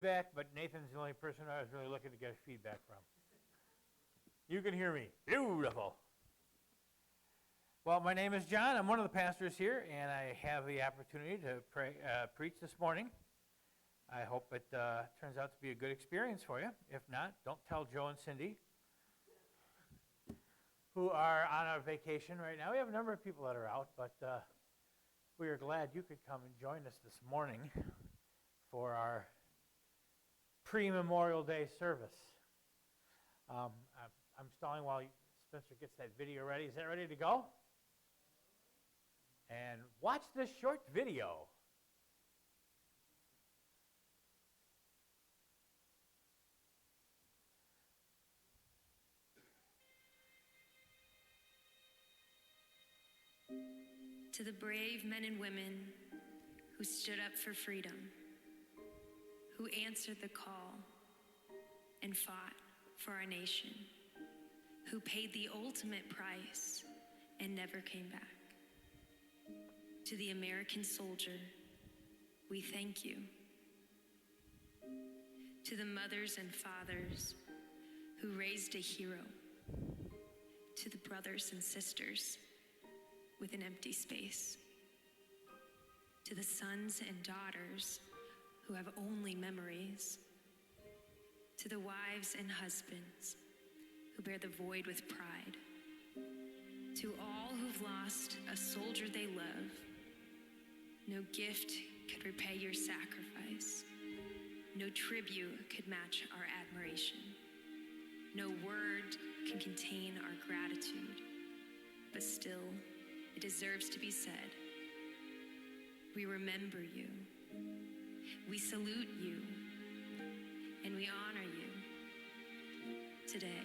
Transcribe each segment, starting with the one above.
Feedback, but Nathan's the only person I was really looking to get feedback from. You can hear me. Beautiful. Well, my name is John. I'm one of the pastors here, and I have the opportunity to preach this morning. I hope it turns out to be a good experience for you. If not, don't tell Joe and Cindy, who are on our vacation right now. We have a number of people that are out, but we are glad you could come and join us this morning for our pre-Memorial Day service. I'm stalling while Spencer gets that video ready. Is that ready to go? And watch this short video. To the brave men and women who stood up for freedom, who answered the call and fought for our nation, who paid the ultimate price and never came back. To the American soldier, we thank you. To the mothers and fathers who raised a hero, to the brothers and sisters with an empty space, to the sons and daughters who have only memories, to the wives and husbands who bear the void with pride, to all who've lost a soldier they love, no gift could repay your sacrifice. No tribute could match our admiration. No word can contain our gratitude, but still, it deserves to be said. We remember you, we salute you, and we honor you today.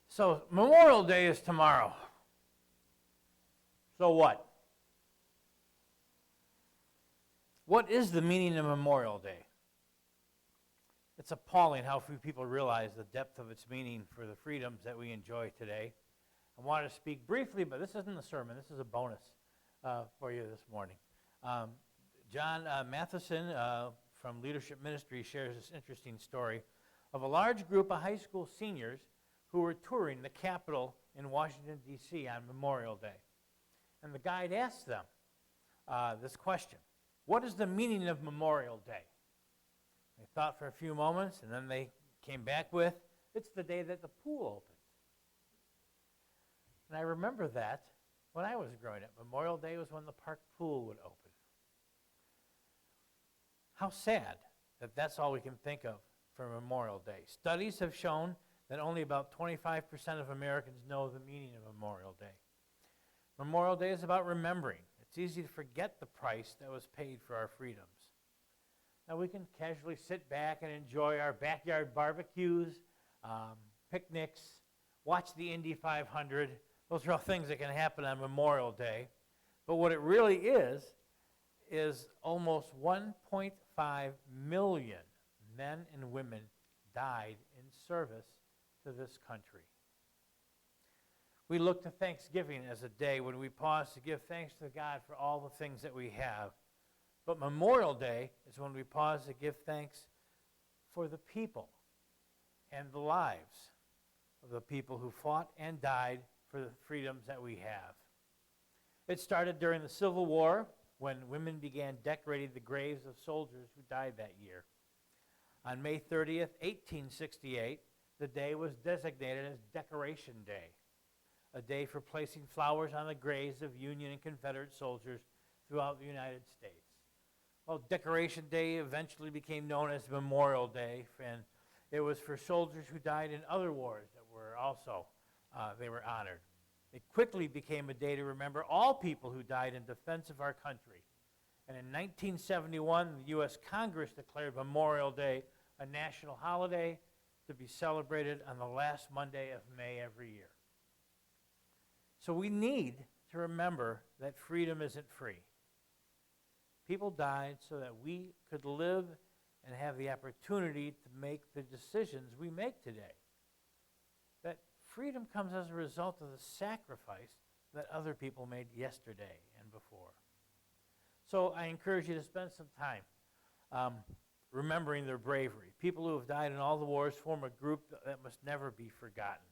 So Memorial Day is tomorrow. So what? What is the meaning of Memorial Day? It's appalling how few people realize the depth of its meaning for the freedoms that we enjoy today. I want to speak briefly, but this isn't a sermon. This is a bonus for you this morning. John Matheson from Leadership Ministry shares this interesting story of a large group of high school seniors who were touring the Capitol in Washington, D.C. on Memorial Day. And the guide asked them this question: what is the meaning of Memorial Day? They thought for a few moments, and then they came back with, it's the day that the pool opens. And I remember that when I was growing up. Memorial Day was when the park pool would open. How sad that that's all we can think of for Memorial Day. Studies have shown that only about 25% of Americans know the meaning of Memorial Day. Memorial Day is about remembering. It's easy to forget the price that was paid for our freedoms. Now we can casually sit back and enjoy our backyard barbecues, picnics, watch the Indy 500. Those are all things that can happen on Memorial Day. But what it really is almost 1.5 million men and women died in service to this country. We look to Thanksgiving as a day when we pause to give thanks to God for all the things that we have. But Memorial Day is when we pause to give thanks for the people and the lives of the people who fought and died for the freedoms that we have. It started during the Civil War when women began decorating the graves of soldiers who died that year. On May 30th, 1868, the day was designated as Decoration Day, a day for placing flowers on the graves of Union and Confederate soldiers throughout the United States. Well, Decoration Day eventually became known as Memorial Day, and it was for soldiers who died in other wars that were also, they were honored. It quickly became a day to remember all people who died in defense of our country And in 1971, the U.S. Congress declared Memorial Day a national holiday to be celebrated on the last Monday of May every year. So we need to remember that freedom isn't free. People died so that we could live and have the opportunity to make the decisions we make today. That freedom comes as a result of the sacrifice that other people made yesterday and before. So I encourage you to spend some time remembering their bravery. People who have died in all the wars form a group that must never be forgotten.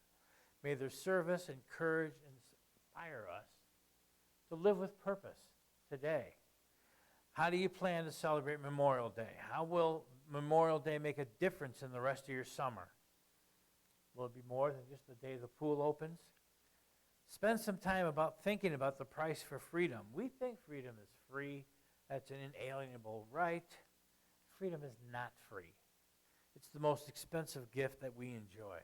May their service and courage inspire us to live with purpose today. How do you plan to celebrate Memorial Day? How will Memorial Day make a difference in the rest of your summer? Will it be more than just the day the pool opens? Spend some time thinking about the price for freedom. We think freedom is free. That's an inalienable right. Freedom is not free. It's the most expensive gift that we enjoy.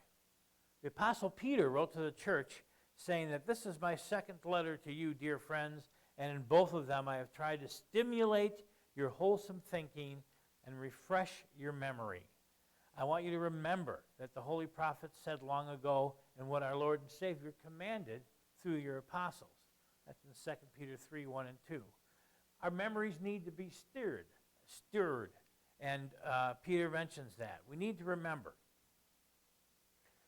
The Apostle Peter wrote to the church saying that this is my second letter to you, dear friends, and in both of them I have tried to stimulate your wholesome thinking and refresh your memory. I want you to remember that the holy prophets said long ago and what our Lord and Savior commanded through your apostles. That's in 2 Peter 3, 1 and 2. Our memories need to be stirred. And Peter mentions that. We need to remember.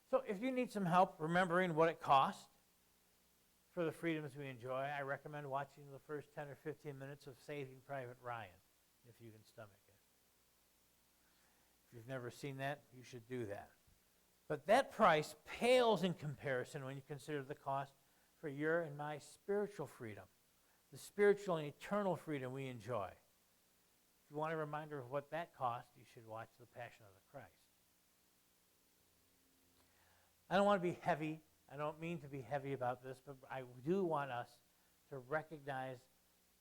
So if you need some help remembering what it cost for the freedoms we enjoy, I recommend watching the first 10 or 15 minutes of Saving Private Ryan, if you can stomach it. If you've never seen that, you should do that. But that price pales in comparison when you consider the cost for your and my spiritual freedom, the spiritual and eternal freedom we enjoy. If you want a reminder of what that cost, you should watch The Passion of the Christ. I don't want to be heavy. I don't mean to be heavy about this, but I do want us to recognize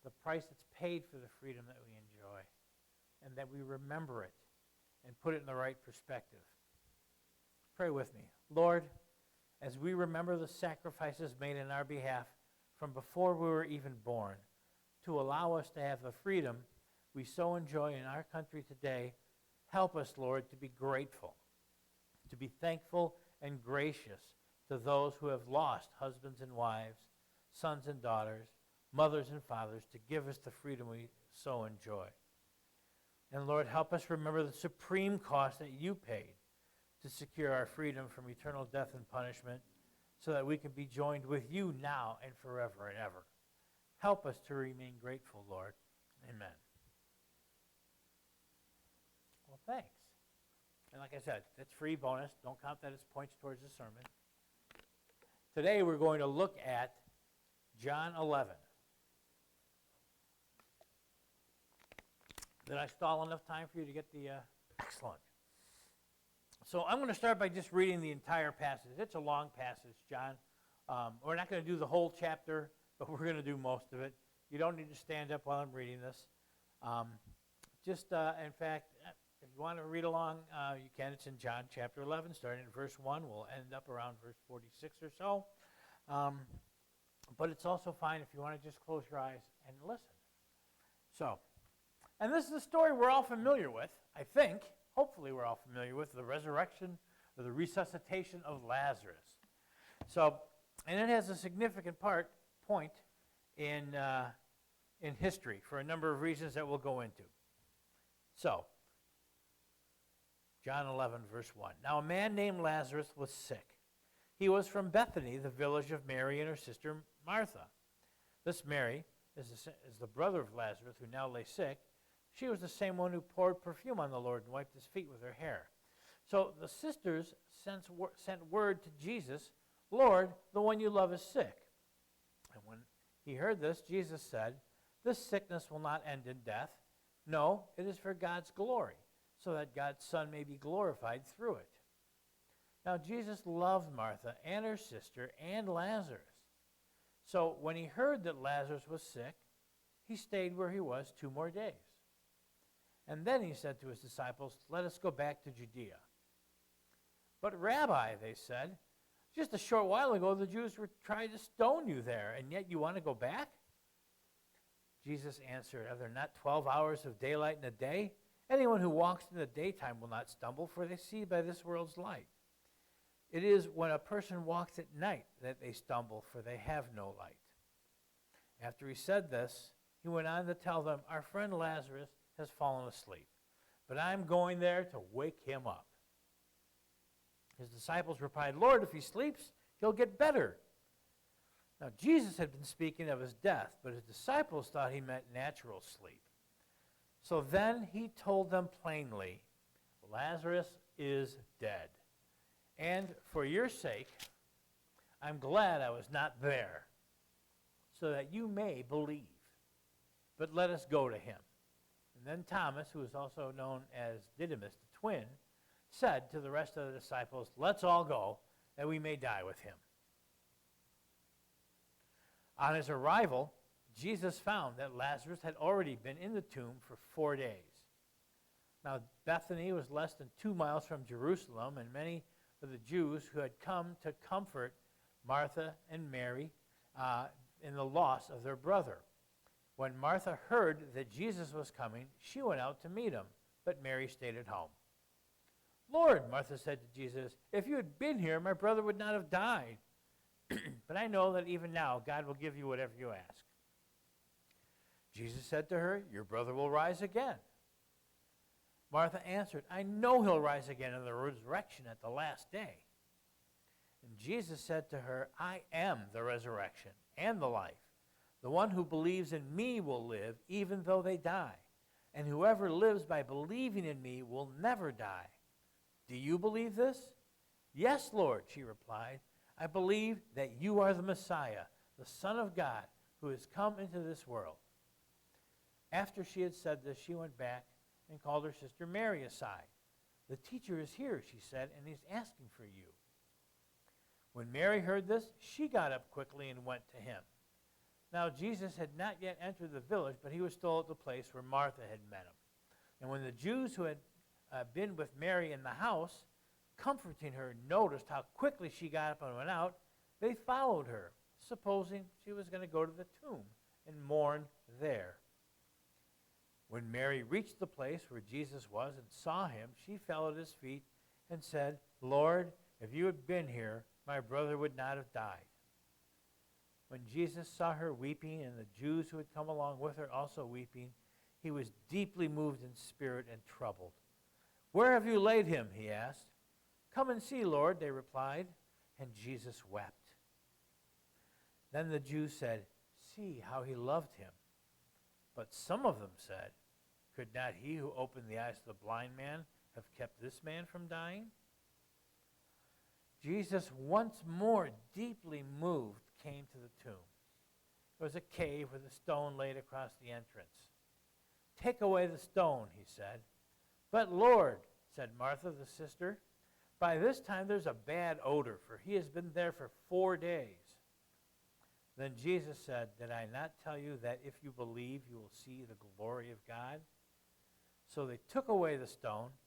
the price that's paid for the freedom that we enjoy, and that we remember it and put it in the right perspective. Pray with me. Lord, as we remember the sacrifices made in our behalf from before we were even born, to allow us to have the freedom we so enjoy in our country today, help us, Lord, to be grateful, to be thankful and gracious to those who have lost husbands and wives, sons and daughters, mothers and fathers, to give us the freedom we so enjoy. And Lord, help us remember the supreme cost that you paid to secure our freedom from eternal death and punishment, so that we can be joined with you now and forever and ever. Help us to remain grateful, Lord. Amen. Well, thanks. And like I said, that's free bonus. Don't count that as points towards the sermon. Today we're going to look at John 11. Did I stall enough time for you to get the... Excellent. So I'm going to start by just reading the entire passage. It's a long passage, John. We're not going to do the whole chapter, but we're going to do most of it. You don't need to stand up while I'm reading this. In fact, if you want to read along, you can. It's in John chapter 11, starting in verse 1. We'll end up around verse 46 or so. But it's also fine if you want to just close your eyes and listen. So, and this is a story we're all familiar with, I think. Hopefully we're all familiar with the resurrection or the resuscitation of Lazarus. So, and it has a significant point in history for a number of reasons that we'll go into. So, John 11, verse 1. Now a man named Lazarus was sick. He was from Bethany, the village of Mary and her sister Martha. This Mary is the brother of Lazarus, who now lay sick. She was the same one who poured perfume on the Lord and wiped his feet with her hair. So the sisters sent word to Jesus, Lord, the one you love is sick. And when he heard this, Jesus said, this sickness will not end in death. No, it is for God's glory, so that God's Son may be glorified through it. Now Jesus loved Martha and her sister and Lazarus. So when he heard that Lazarus was sick, he stayed where he was 2 more days. And then he said to his disciples, let us go back to Judea. But Rabbi, they said, just a short while ago the Jews were trying to stone you there, and yet you want to go back? Jesus answered, "Are there not 12 hours of daylight in a day? Anyone who walks in the daytime will not stumble, for they see by this world's light. It is when a person walks at night that they stumble, for they have no light." After he said this, he went on to tell them, "Our friend Lazarus has fallen asleep, but I'm going there to wake him up." His disciples replied, "Lord, if he sleeps, he'll get better." Now, Jesus had been speaking of his death, but his disciples thought he meant natural sleep. So then he told them plainly, "Lazarus is dead. And for your sake, I'm glad I was not there, so that you may believe. But let us go to him." And then Thomas, who is also known as Didymus, the twin, said to the rest of the disciples, "Let's all go, that we may die with him." On his arrival, Jesus found that Lazarus had already been in the tomb for 4 days. Now, Bethany was less than 2 miles from Jerusalem, and many of the Jews who had come to comfort Martha and Mary in the loss of their brother. When Martha heard that Jesus was coming, she went out to meet him, but Mary stayed at home. "Lord," Martha said to Jesus, "if you had been here, my brother would not have died. But I know that even now God will give you whatever you ask." Jesus said to her, "Your brother will rise again." Martha answered, "I know he'll rise again in the resurrection at the last day." And Jesus said to her, "I am the resurrection and the life. The one who believes in me will live even though they die. And whoever lives by believing in me will never die. Do you believe this?" "Yes, Lord," she replied. "I believe that you are the Messiah, the Son of God, who has come into this world." After she had said this, she went back and called her sister Mary aside. "The teacher is here," she said, "and he's asking for you." When Mary heard this, she got up quickly and went to him. Now Jesus had not yet entered the village, but he was still at the place where Martha had met him. And when the Jews who had been with Mary in the house, comforting her, noticed how quickly she got up and went out, they followed her, supposing she was going to go to the tomb and mourn there. When Mary reached the place where Jesus was and saw him, she fell at his feet and said, "Lord, if you had been here, my brother would not have died." When Jesus saw her weeping and the Jews who had come along with her also weeping, he was deeply moved in spirit and troubled. "Where have you laid him?" he asked. "Come and see, Lord," they replied, and Jesus wept. Then the Jews said, "See how he loved him." But some of them said, "Could not he who opened the eyes of the blind man have kept this man from dying?" Jesus, once more deeply moved, came to the tomb. There was a cave with a stone laid across the entrance. "Take away the stone," he said. "But Lord," said Martha, the sister, "by this time there's a bad odor, for he has been there for 4 days." Then Jesus said, "Did I not tell you that if you believe, you will see the glory of God?" So they took away the stone.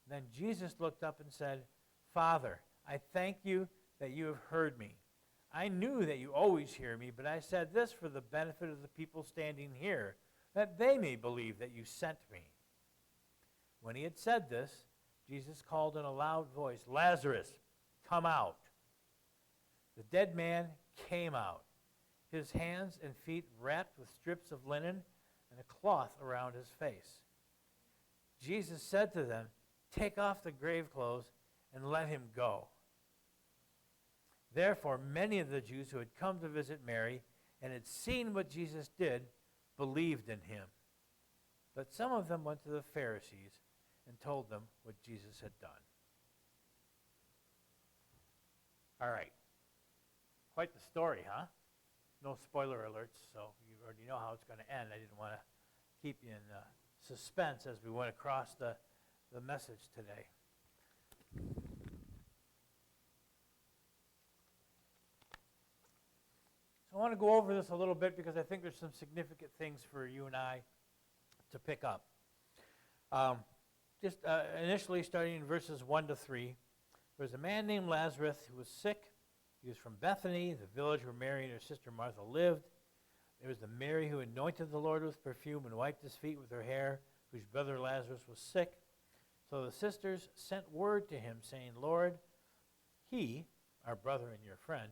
Then Jesus looked up and said, "Father, I thank you that you have heard me. I knew that you always hear me, but I said this for the benefit of the people standing here, that they may believe that you sent me." When he had said this, Jesus called in a loud voice, "Lazarus, come out." The dead man came out, his hands and feet wrapped with strips of linen and a cloth around his face. Jesus said to them, "Take off the grave clothes and let him go." Therefore, many of the Jews who had come to visit Mary and had seen what Jesus did believed in him. But some of them went to the Pharisees and told them what Jesus had done. All right. Quite the story, huh? No spoiler alerts, so you already know how it's going to end. I didn't want to keep you in suspense as we went across the message today. So I want to go over this a little bit because I think there's some significant things for you and I to pick up. Initially, starting in verses 1 to 3, there was a man named Lazarus who was sick. He was from Bethany, the village where Mary and her sister Martha lived. It was the Mary who anointed the Lord with perfume and wiped his feet with her hair, whose brother Lazarus was sick. So the sisters sent word to him, saying, Lord, he, our brother and your friend,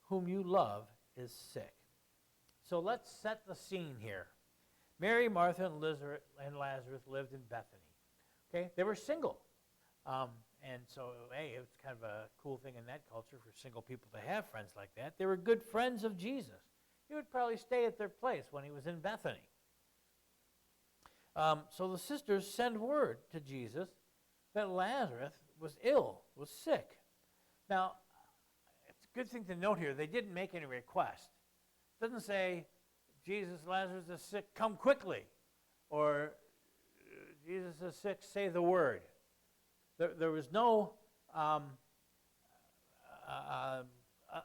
whom you love, is sick. So let's set the scene here. Mary, Martha, and Lazarus lived in Bethany. Okay, they were single. And so, hey, it's kind of a cool thing in that culture for single people to have friends like that. They were good friends of Jesus. He would probably stay at their place when he was in Bethany. So the sisters send word to Jesus that Lazarus was ill, was sick. Now, it's a good thing to note here, they didn't make any request. It doesn't say, Jesus, Lazarus is sick, come quickly. Or, Jesus is sick, say the word. There was no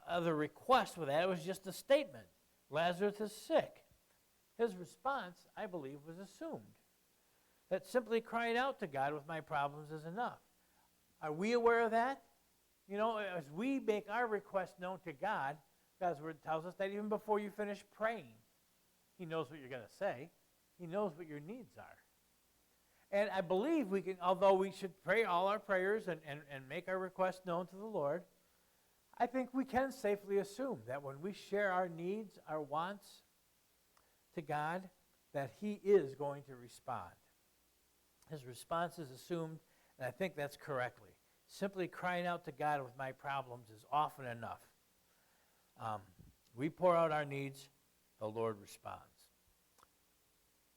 other request with that. It was just a statement. Lazarus is sick. His response, I believe, was assumed. That simply crying out to God with my problems is enough. Are we aware of that? You know, as we make our request known to God, God's word tells us that even before you finish praying, he knows what you're going to say. He knows what your needs are. And I believe we can, although we should pray all our prayers and make our requests known to the Lord, I think we can safely assume that when we share our needs, our wants to God, that he is going to respond. His response is assumed, and I think that's correctly. Simply crying out to God with my problems is often enough. We pour out our needs, the Lord responds.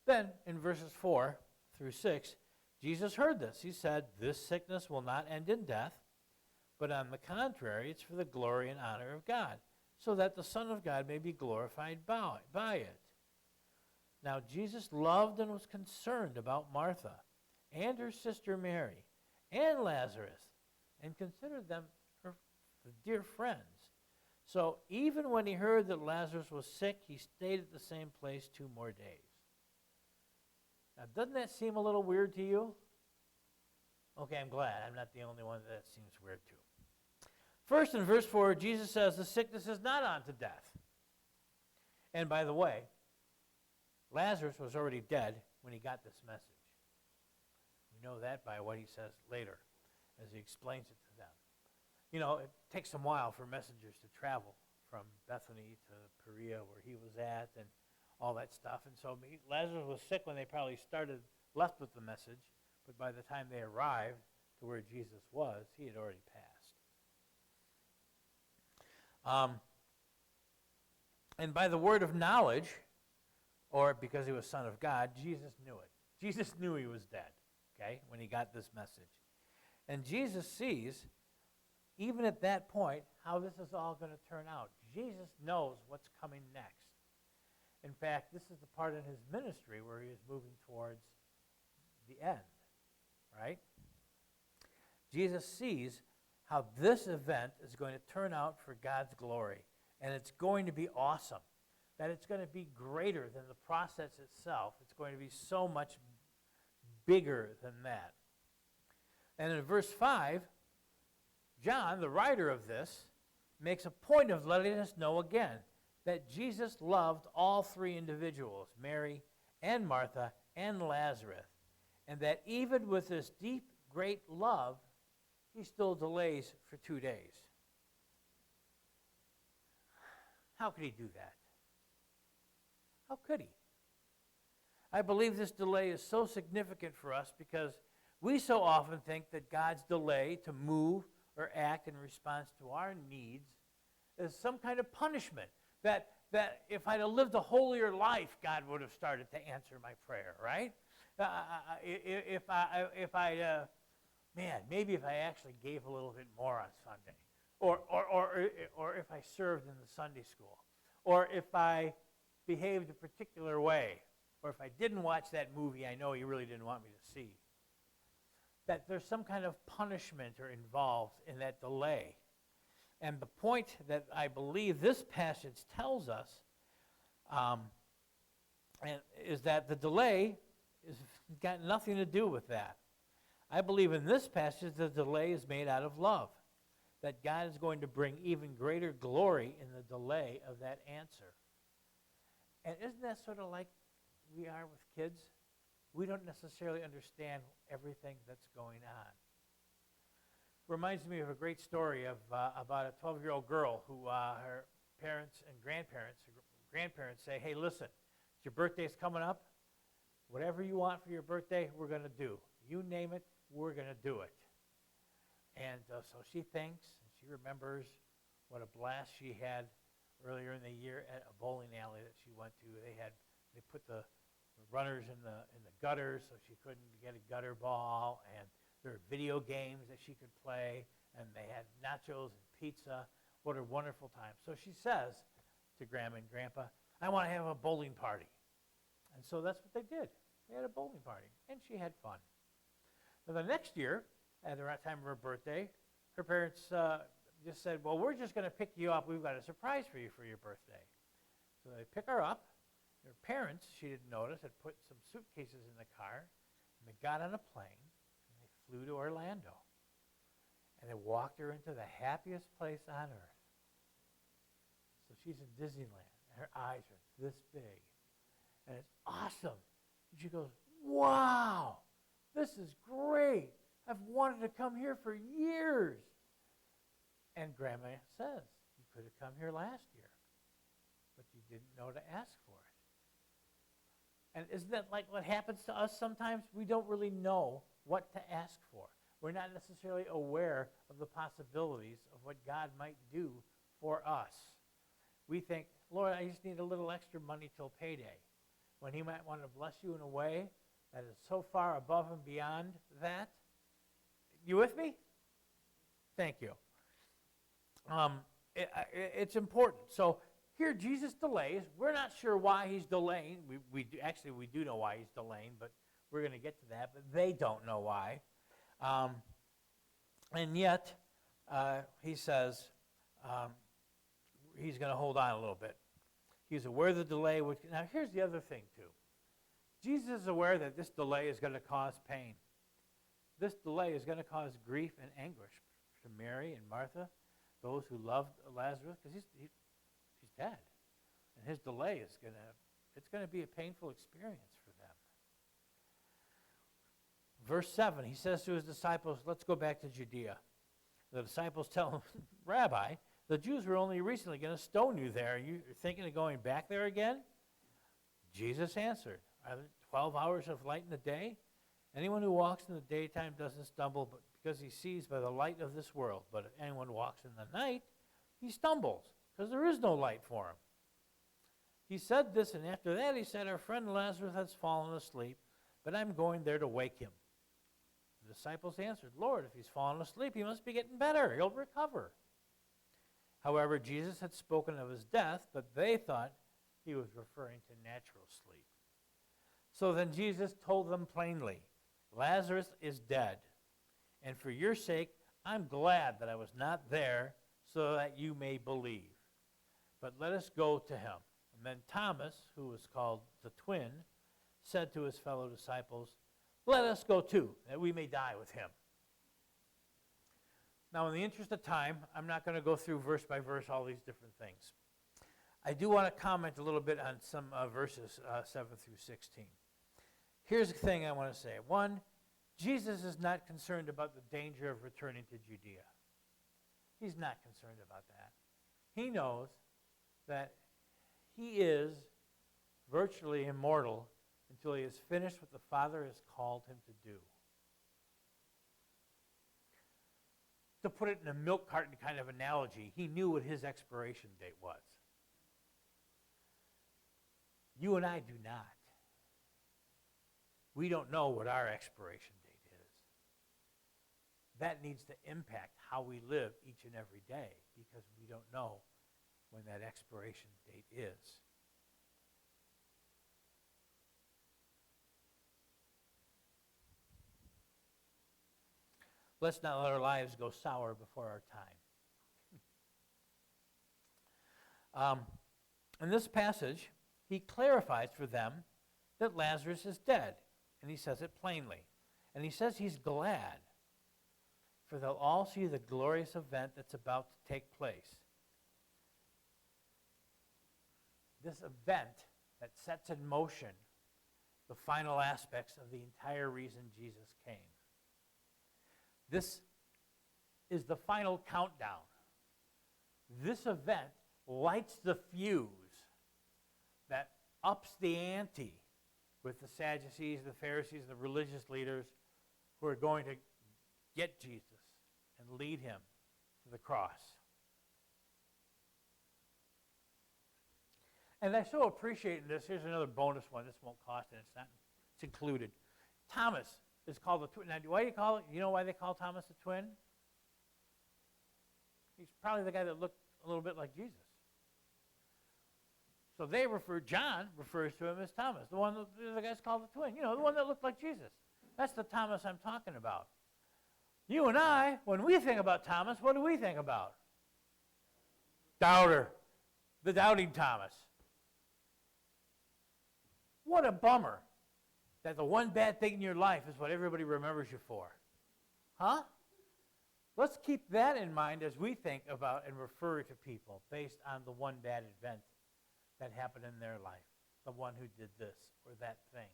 Then, in verses 4 through 6, Jesus heard this. He said, this sickness will not end in death, but on the contrary, it's for the glory and honor of God, so that the Son of God may be glorified by it. Now, Jesus loved and was concerned about Martha and her sister Mary and Lazarus, and considered them her dear friends. So even when he heard that Lazarus was sick, he stayed at the same place 2 more days. Now, doesn't that seem a little weird to you? Okay, I'm glad. I'm not the only one that seems weird to. First, in verse 4, Jesus says the sickness is not unto death. And by the way, Lazarus was already dead when he got this message. We know that by what he says later as he explains it to them. You know, it takes some while for messengers to travel from Bethany to Perea where he was at and all that stuff. And so Lazarus was sick when they probably left with the message, but by the time they arrived to where Jesus was, he had already passed. And by the word of knowledge, or because he was Son of God, Jesus knew it. Jesus knew he was dead, okay, when he got this message. And Jesus sees, even at that point, how this is all going to turn out. Jesus knows what's coming next. In fact, this is the part in his ministry where he is moving towards the end, right? Jesus sees how this event is going to turn out for God's glory, and it's going to be awesome, that it's going to be greater than the process itself. It's going to be so much bigger than that. And in verse 5, John, the writer of this, makes a point of letting us know again that Jesus loved all 3 individuals, Mary and Martha and Lazarus, and that even with this deep, great love, he still delays for 2 days. How could he do that? How could he? I believe this delay is so significant for us because we so often think that God's delay to move or act in response to our needs is some kind of punishment. That if I'd have lived a holier life, God would have started to answer my prayer, right? Maybe if I actually gave a little bit more on Sunday, or if I served in the Sunday school, or if I behaved a particular way, or if I didn't watch that movie I know you really didn't want me to see. That there's some kind of punishment or involved in that delay. And the point that I believe this passage tells us is that the delay has got nothing to do with that. I believe in this passage the delay is made out of love, that God is going to bring even greater glory in the delay of that answer. And isn't that sort of like we are with kids? We don't necessarily understand everything that's going on. Reminds me of a great story of about a 12-year-old girl who her parents and grandparents say, hey, listen, your birthday's coming up. Whatever you want for your birthday, we're going to do. You name it, we're going to do it. And so she thinks, and she remembers what a blast she had earlier in the year at a bowling alley that she went to. They put the runners in the gutters so she couldn't get a gutter ball, and there were video games that she could play, and they had nachos and pizza. What a wonderful time. So she says to Grandma and Grandpa, I want to have a bowling party. And so that's what they did. They had a bowling party, and she had fun. Now the next year, at the right time of her birthday, her parents just said, well, we're just going to pick you up. We've got a surprise for you for your birthday. So they pick her up. Her parents, she didn't notice, had put some suitcases in the car, and they got on a plane, and they flew to Orlando. And they walked her into the happiest place on earth. So she's in Disneyland, and her eyes are this big. And it's awesome. And she goes, wow, this is great. I've wanted to come here for years. And Grandma says, you could have come here last year, but you didn't know to ask for it. And isn't that like what happens to us sometimes? We don't really know what to ask for. We're not necessarily aware of the possibilities of what God might do for us. We think, Lord, I just need a little extra money till payday, when he might want to bless you in a way that is so far above and beyond that. You with me? Thank you. It's important. So here Jesus delays. We're not sure why he's delaying. We do know why he's delaying, but we're going to get to that. But they don't know why. And yet, he says he's going to hold on a little bit. He's aware of the delay. Now, here's the other thing, too. Jesus is aware that this delay is going to cause pain. This delay is going to cause grief and anguish to Mary and Martha, those who loved Lazarus, because he's dead. And his delay is going to be a painful experience for them. Verse 7, he says to his disciples, let's go back to Judea. The disciples tell him, Rabbi, the Jews were only recently going to stone you there. Are you thinking of going back there again? Jesus answered, are there 12 hours of light in the day? Anyone who walks in the daytime doesn't stumble but because he sees by the light of this world. But if anyone walks in the night, he stumbles because there is no light for him. He said this, and after that he said, our friend Lazarus has fallen asleep, but I'm going there to wake him. The disciples answered, Lord, if he's fallen asleep, he must be getting better. He'll recover. However, Jesus had spoken of his death, but they thought he was referring to natural sleep. So then Jesus told them plainly, Lazarus is dead, and for your sake, I'm glad that I was not there so that you may believe. But let us go to him. And then Thomas, who was called the twin, said to his fellow disciples, let us go too, that we may die with him. Now, in the interest of time, I'm not going to go through verse by verse all these different things. I do want to comment a little bit on some verses 7 through 16. Here's the thing I want to say. One, Jesus is not concerned about the danger of returning to Judea. He's not concerned about that. He knows that he is virtually immortal until he has finished what the Father has called him to do. To put it in a milk carton kind of analogy, he knew what his expiration date was. You and I do not. We don't know what our expiration date is. That needs to impact how we live each and every day because we don't know when that expiration date is. Let's not let our lives go sour before our time. In this passage, he clarifies for them that Lazarus is dead, and he says it plainly. And he says he's glad, for they'll all see the glorious event that's about to take place. This event that sets in motion the final aspects of the entire reason Jesus came. This is the final countdown. This event lights the fuse that ups the ante with the Sadducees, the Pharisees, the religious leaders who are going to get Jesus and lead him to the cross. And I so appreciate this. Here's another bonus one. This won't cost it. It's included. Thomas is called the twin. Now, why do you call it? You know why they call Thomas the twin? He's probably the guy that looked a little bit like Jesus. So John refers to him as Thomas. The guy's called the twin. You know, the one that looked like Jesus. That's the Thomas I'm talking about. You and I, when we think about Thomas, what do we think about? Doubter. The doubting Thomas. What a bummer that the one bad thing in your life is what everybody remembers you for. Huh? Let's keep that in mind as we think about and refer to people based on the one bad event that happened in their life, the one who did this or that thing.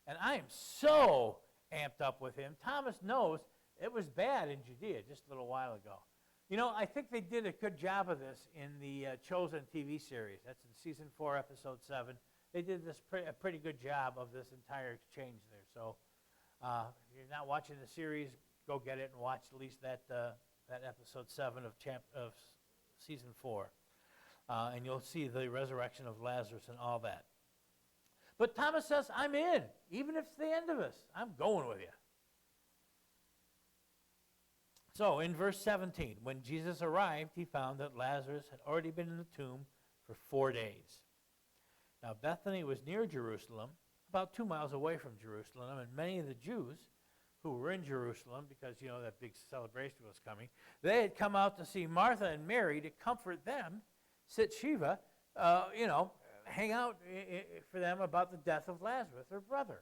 And I am so amped up with him. Thomas knows it was bad in Judea just a little while ago. You know, I think they did a good job of this in the Chosen TV series. That's in season 4, episode 7. They did a pretty good job of this entire exchange there. So if you're not watching the series, go get it and watch at least that episode 7 of season 4. And you'll see the resurrection of Lazarus and all that. But Thomas says, I'm in. Even if it's the end of us, I'm going with you. So in verse 17, when Jesus arrived, he found that Lazarus had already been in the tomb for 4 days. Now Bethany was near Jerusalem, about 2 miles away from Jerusalem, and many of the Jews who were in Jerusalem, because, you know, that big celebration was coming, they had come out to see Martha and Mary to comfort them, sit Shiva, hang out for them about the death of Lazarus, their brother.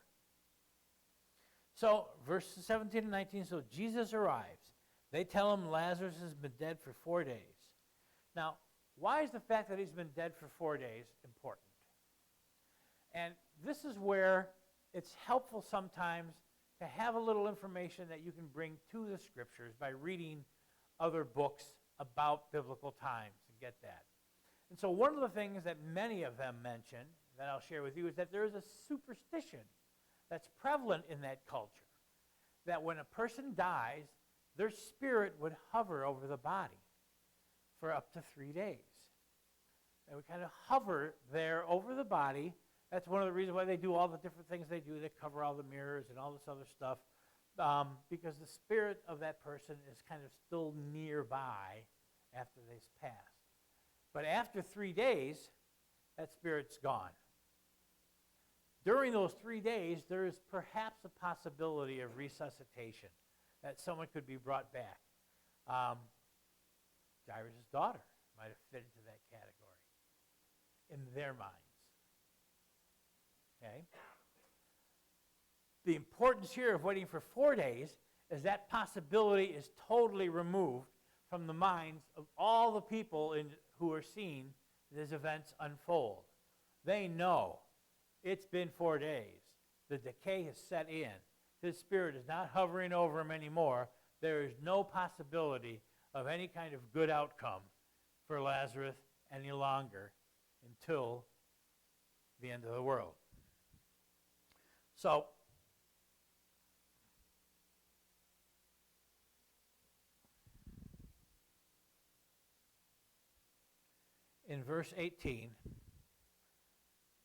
So, verses 17 and 19, so Jesus arrives. They tell him Lazarus has been dead for 4 days. Now, why is the fact that he's been dead for 4 days important? And this is where it's helpful sometimes to have a little information that you can bring to the Scriptures by reading other books about biblical times and get that. And so one of the things that many of them mention that I'll share with you is that there is a superstition that's prevalent in that culture, that when a person dies, their spirit would hover over the body for up to 3 days. They would kind of hover there over the body. That's one of the reasons why they do all the different things they do. They cover all the mirrors and all this other stuff, because the spirit of that person is kind of still nearby after they've passed. But after 3 days, that spirit's gone. During those 3 days, there is perhaps a possibility of resuscitation, that someone could be brought back. Jairus' daughter might have fit into that category in their minds. Okay? The importance here of waiting for 4 days is that possibility is totally removed from the minds of all the people who are seeing these events unfold. They know it's been 4 days. The decay has set in. His spirit is not hovering over him anymore. There is no possibility of any kind of good outcome for Lazarus any longer until the end of the world. So, in verse 18,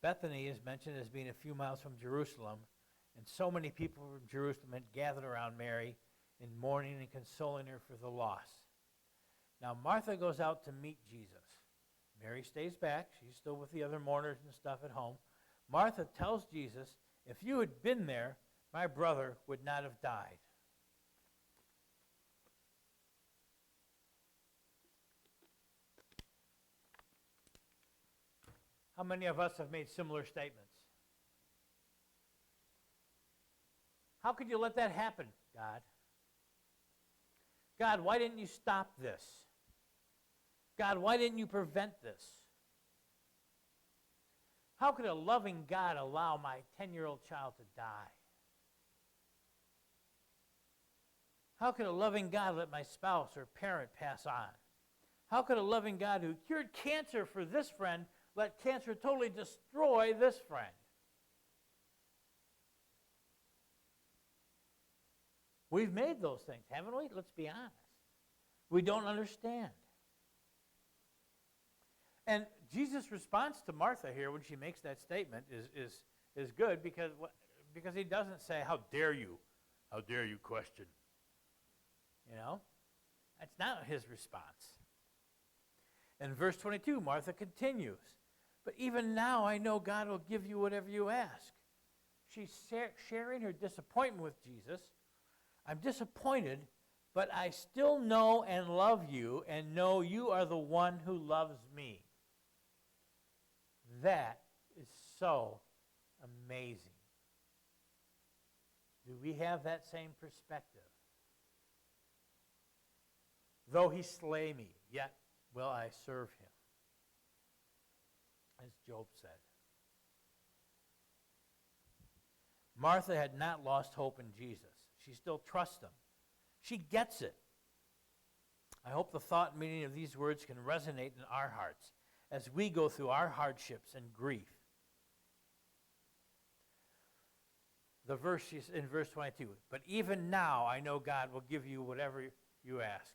Bethany is mentioned as being a few miles from Jerusalem, and so many people from Jerusalem had gathered around Mary in mourning and consoling her for the loss. Now Martha goes out to meet Jesus. Mary stays back. She's still with the other mourners and stuff at home. Martha tells Jesus, if you had been there, my brother would not have died. How many of us have made similar statements? How could you let that happen, God? God, why didn't you stop this? God, why didn't you prevent this? How could a loving God allow my 10-year-old child to die? How could a loving God let my spouse or parent pass on? How could a loving God who cured cancer for this friend let cancer totally destroy this friend? We've made those things, haven't we? Let's be honest. We don't understand. And Jesus' response to Martha here when she makes that statement is good because he doesn't say, how dare you question. You know? That's not his response. In verse 22, Martha continues, but even now I know God will give you whatever you ask. She's sharing her disappointment with Jesus. I'm disappointed, but I still know and love you and know you are the one who loves me. That is so amazing. Do we have that same perspective? Though he slay me, yet will I serve him. As Job said. Martha had not lost hope in Jesus. She still trusts him. She gets it. I hope the thought and meaning of these words can resonate in our hearts as we go through our hardships and grief. The verse in verse 22, but even now I know God will give you whatever you ask.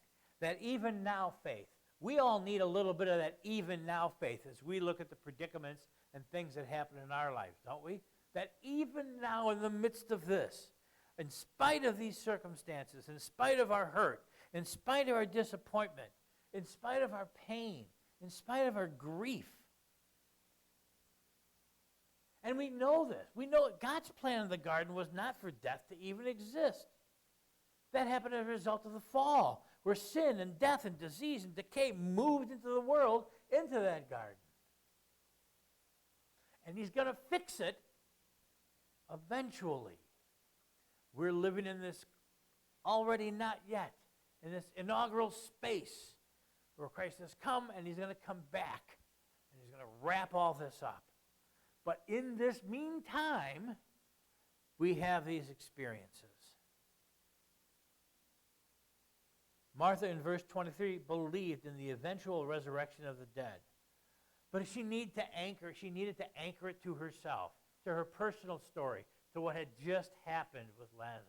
That even now faith. We all need a little bit of that even now faith as we look at the predicaments and things that happen in our lives, don't we? That even now in the midst of this, in spite of these circumstances, in spite of our hurt, in spite of our disappointment, in spite of our pain, in spite of our grief. And we know this. We know God's plan in the garden was not for death to even exist. That happened as a result of the fall, where sin and death and disease and decay moved into the world, into that garden. And he's going to fix it eventually. We're living in this already not yet, in this inaugural space where Christ has come and he's going to come back and he's going to wrap all this up. But in this meantime, we have these experiences. Martha in verse 23 believed in the eventual resurrection of the dead. But she needed to anchor it to herself, to her personal story, to what had just happened with Lazarus.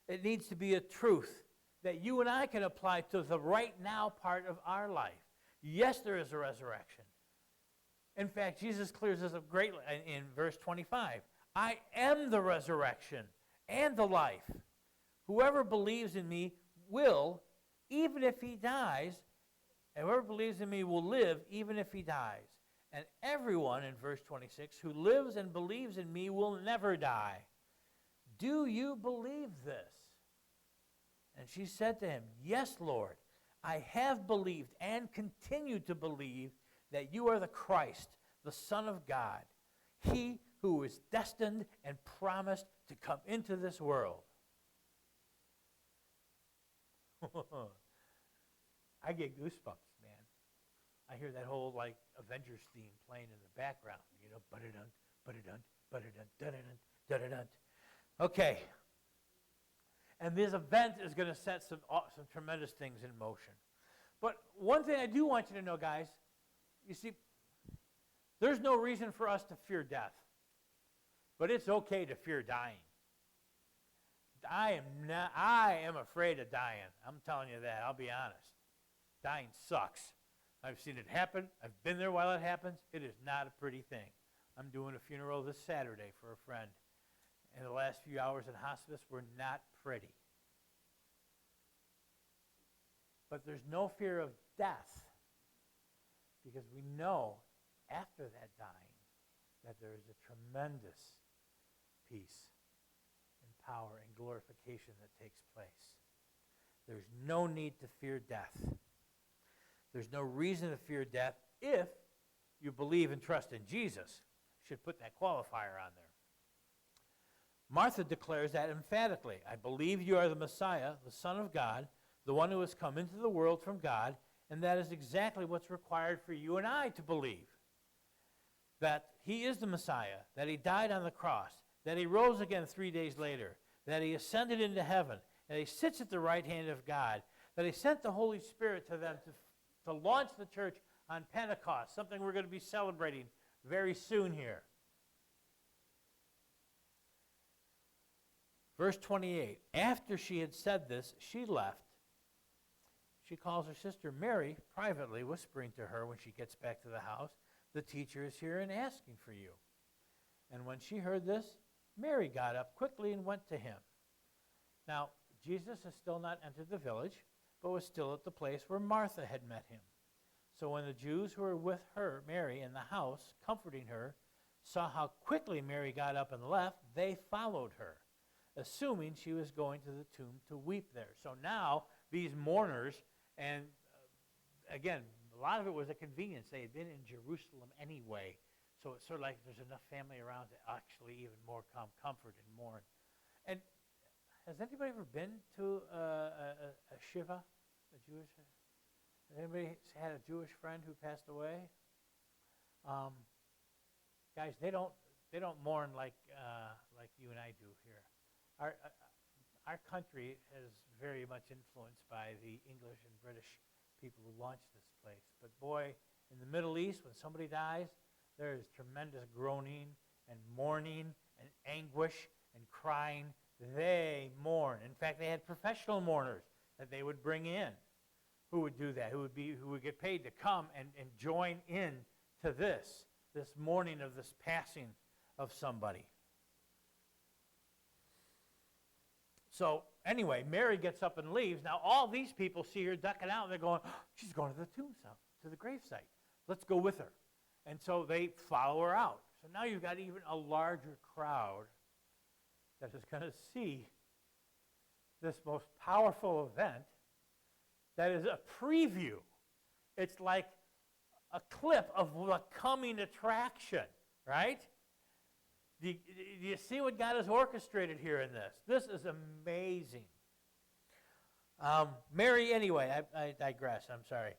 It needs to be a truth that you and I can apply to the right now part of our life. Yes, there is a resurrection. In fact, Jesus clears this up greatly in verse 25. I am the resurrection and the life. Whoever believes in me will, even if he dies, and whoever believes in me will live, even if he dies. And everyone, in verse 26, who lives and believes in me will never die. Do you believe this? And she said to him, yes, Lord, I have believed and continue to believe that you are the Christ, the Son of God, he who is destined and promised to come into this world. I get goosebumps, man. I hear that whole like Avengers theme playing in the background, you know, ba-da-dun, ba-da-dun, ba-da-dun, da-da-dun, da-da-dun. Okay. And this event is going to set some tremendous things in motion. But one thing I do want you to know, guys, you see, there's no reason for us to fear death. But it's okay to fear dying. I am afraid of dying. I'm telling you that. I'll be honest. Dying sucks. I've seen it happen. I've been there while it happens. It is not a pretty thing. I'm doing a funeral this Saturday for a friend. And the last few hours in hospice were not pretty. But there's no fear of death because we know after that dying that there is a tremendous peace and power and glorification that takes place. There's no need to fear death. There's no reason to fear death if you believe and trust in Jesus. Should put that qualifier on there. Martha declares that emphatically. I believe you are the Messiah, the Son of God, the one who has come into the world from God, and that is exactly what's required for you and I to believe. that he is the Messiah, that he died on the cross, that he rose again 3 days later, that he ascended into heaven, that he sits at the right hand of God, that he sent the Holy Spirit to them to launch the church on Pentecost, something we're going to be celebrating very soon here. Verse 28, after she had said this, she left. She calls her sister Mary privately, whispering to her when she gets back to the house, the teacher is here and asking for you. And when she heard this, Mary got up quickly and went to him. Now, Jesus has still not entered the village, but was still at the place where Martha had met him. So when the Jews who were with her, Mary, in the house, comforting her, saw how quickly Mary got up and left, they followed her, assuming she was going to the tomb to weep there. So now, these mourners, and again, a lot of it was a convenience. They had been in Jerusalem anyway, so it's sort of like there's enough family around to actually even more comfort and mourn. And has anybody ever been to a shiva, a Jewish? Has anybody had a Jewish friend who passed away? Guys, they don't mourn like you and I do here. Our country is very much influenced by the English and British people who launched this place. But boy, in the Middle East, when somebody dies, there is tremendous groaning and mourning and anguish and crying. They mourn. In fact, they had professional mourners that they would bring in who would do that, who would get paid to come and join in to this mourning of this passing of somebody. So anyway, Mary gets up and leaves. Now all these people see her ducking out, and they're going, oh, she's going to the tombstone, to the gravesite. Let's go with her. And so they follow her out. So now you've got even a larger crowd that is going to see this most powerful event that is a preview. It's like a clip of the coming attraction, right? Do you see what God has orchestrated here in this? This is amazing. Mary, anyway, I digress, I'm sorry.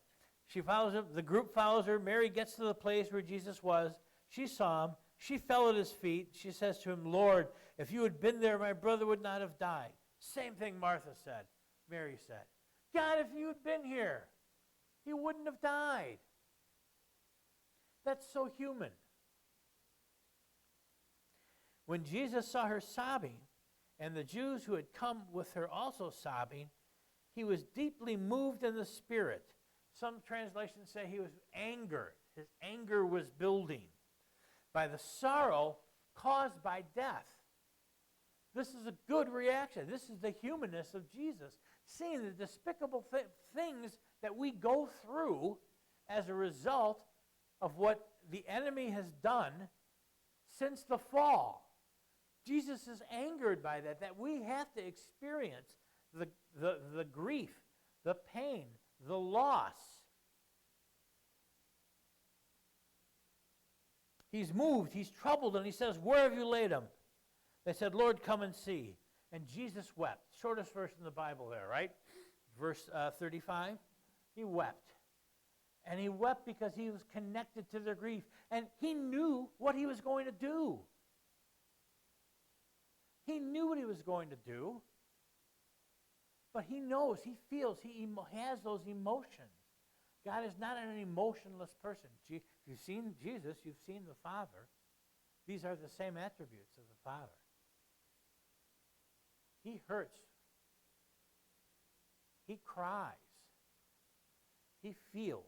She follows him, the group follows her. Mary gets to the place where Jesus was. She saw him. She fell at his feet. She says to him, Lord, if you had been there, my brother would not have died. Same thing Martha said, Mary said. God, if you had been here, he wouldn't have died. That's so human. When Jesus saw her sobbing, and the Jews who had come with her also sobbing, he was deeply moved in the spirit. Some translations say he was angered. His anger was building by the sorrow caused by death. This is a good reaction. This is the humanness of Jesus, seeing the despicable things that we go through as a result of what the enemy has done since the fall. Jesus is angered by that we have to experience the grief, the pain, the loss. He's moved, he's troubled, and he says, where have you laid him? They said, Lord, come and see. And Jesus wept. Shortest verse in the Bible there, right? Verse 35. He wept. And he wept because he was connected to their grief. And he knew what he was going to do. He knew what he was going to do. But he knows, he feels, he has those emotions. God is not an emotionless person. If you've seen Jesus, you've seen the Father. These are the same attributes of the Father. He hurts. He cries. He feels.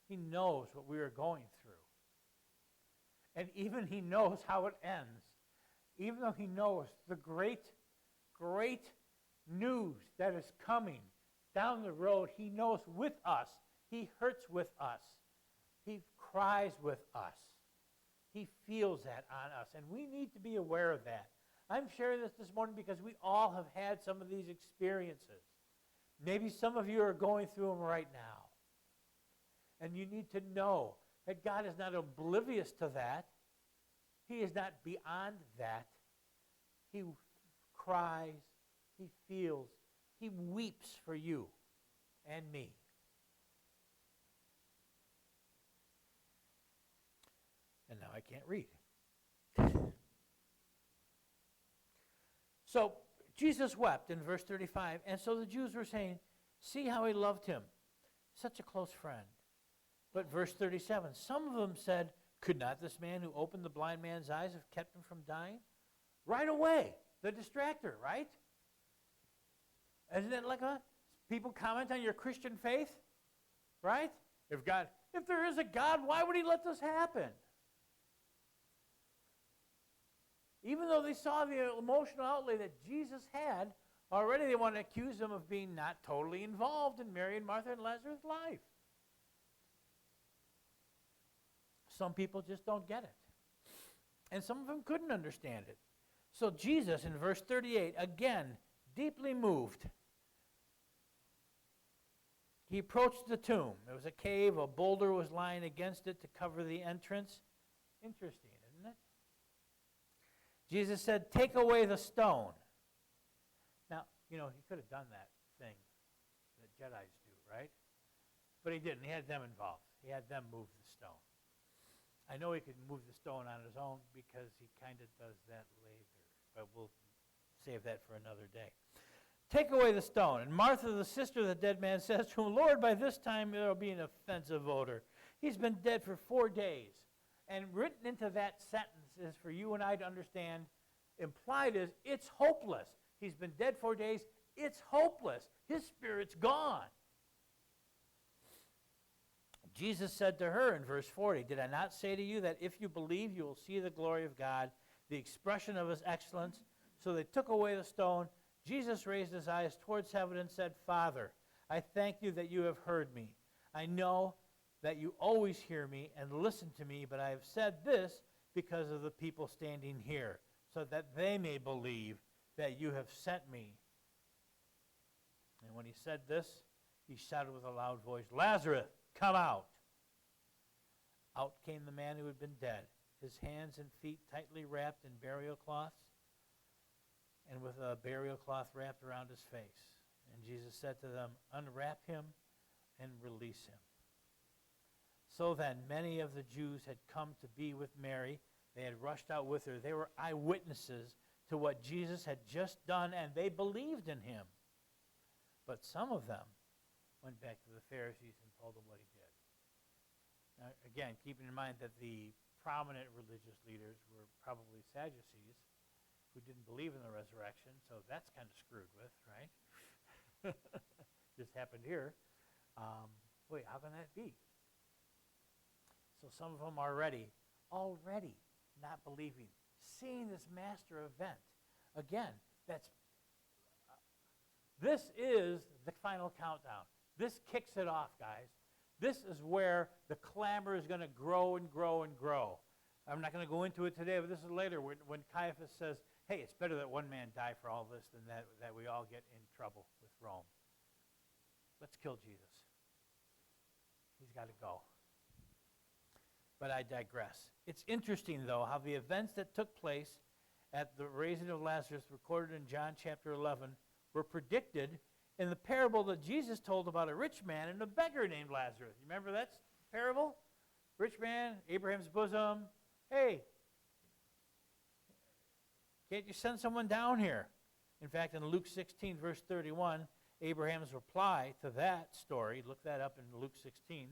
He knows what we are going through. And even he knows how it ends. Even though he knows the great news that is coming down the road, he knows with us. He hurts with us. He cries with us. He feels that on us. And we need to be aware of that. I'm sharing this morning because we all have had some of these experiences. Maybe some of you are going through them right now. And you need to know that God is not oblivious to that. He is not beyond that. He cries. He feels. He weeps for you and me. I can't read. So Jesus wept in verse 35, and so the Jews were saying, see how he loved him, such a close friend. But verse 37, some of them said, could not this man who opened the blind man's eyes have kept him from dying? Right away, the distractor, right? Isn't it like people comment on your Christian faith, right? If there is a God, why would he let this happen? Even though they saw the emotional outlay that Jesus had, already they want to accuse him of being not totally involved in Mary and Martha and Lazarus' life. Some people just don't get it. And some of them couldn't understand it. So Jesus, in verse 38, again, deeply moved, he approached the tomb. There was a cave, a boulder was lying against it to cover the entrance. Interesting, isn't it? Jesus said, take away the stone. Now, he could have done that thing that Jedis do, right? But he didn't. He had them involved. He had them move the stone. I know he could move the stone on his own because he kind of does that later, but we'll save that for another day. Take away the stone. And Martha, the sister of the dead man, says to him, Lord, by this time there will be an offensive odor. He's been dead for 4 days. And written into that sentence is for you and I to understand, implied is, it's hopeless. He's been dead 4 days. It's hopeless. His spirit's gone. Jesus said to her in verse 40, did I not say to you that if you believe, you will see the glory of God, the expression of his excellence? So they took away the stone. Jesus raised his eyes towards heaven and said, Father, I thank you that you have heard me. I know that you always hear me and listen to me, but I have said this because of the people standing here, so that they may believe that you have sent me. And when he said this, he shouted with a loud voice, Lazarus, come out. Out came the man who had been dead, his hands and feet tightly wrapped in burial cloths, and with a burial cloth wrapped around his face. And Jesus said to them, unwrap him and release him. So then, many of the Jews had come to be with Mary. They had rushed out with her. They were eyewitnesses to what Jesus had just done, and they believed in him. But some of them went back to the Pharisees and told them what he did. Now, again, keeping in mind that the prominent religious leaders were probably Sadducees, who didn't believe in the resurrection, so that's kind of screwed with, right? Just happened here. Wait, how can that be? So some of them are already not believing, seeing this master event. Again, this is the final countdown. This kicks it off, guys. This is where the clamor is going to grow and grow and grow. I'm not going to go into it today, but this is later when Caiaphas says, hey, it's better that one man die for all this than that we all get in trouble with Rome. Let's kill Jesus. He's got to go. But I digress. It's interesting, though, how the events that took place at the raising of Lazarus, recorded in John chapter 11, were predicted in the parable that Jesus told about a rich man and a beggar named Lazarus. You remember that parable? Rich man, Abraham's bosom. Hey, can't you send someone down here? In fact, in Luke 16, verse 31, Abraham's reply to that story, look that up in Luke 16,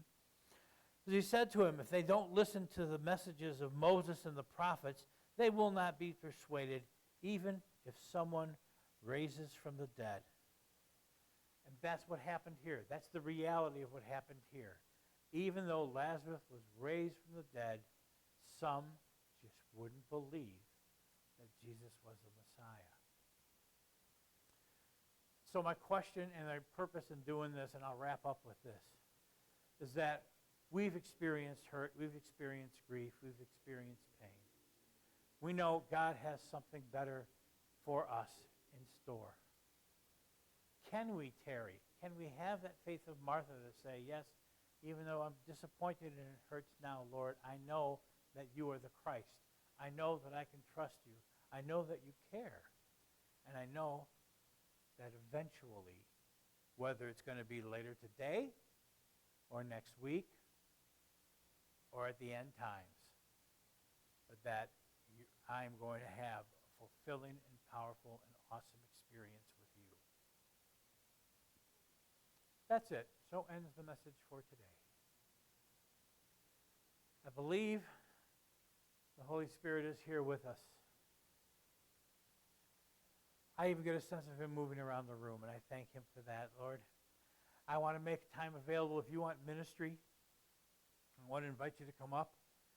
he said to him, if they don't listen to the messages of Moses and the prophets, they will not be persuaded, even if someone raises from the dead. And that's what happened here. That's the reality of what happened here. Even though Lazarus was raised from the dead, some just wouldn't believe that Jesus was the Messiah. So my question and my purpose in doing this, and I'll wrap up with this, is that we've experienced hurt, we've experienced grief, we've experienced pain. We know God has something better for us in store. Can we tarry? Can we have that faith of Martha to say, yes, even though I'm disappointed and it hurts now, Lord, I know that you are the Christ. I know that I can trust you. I know that you care. And I know that eventually, whether it's going to be later today or next week or at the end times, but that I'm going to have a fulfilling and powerful and awesome experience with you. That's it. So ends the message for today. I believe the Holy Spirit is here with us. I even get a sense of him moving around the room, and I thank him for that, Lord. I want to make time available if you want ministry. I want to invite you to come up.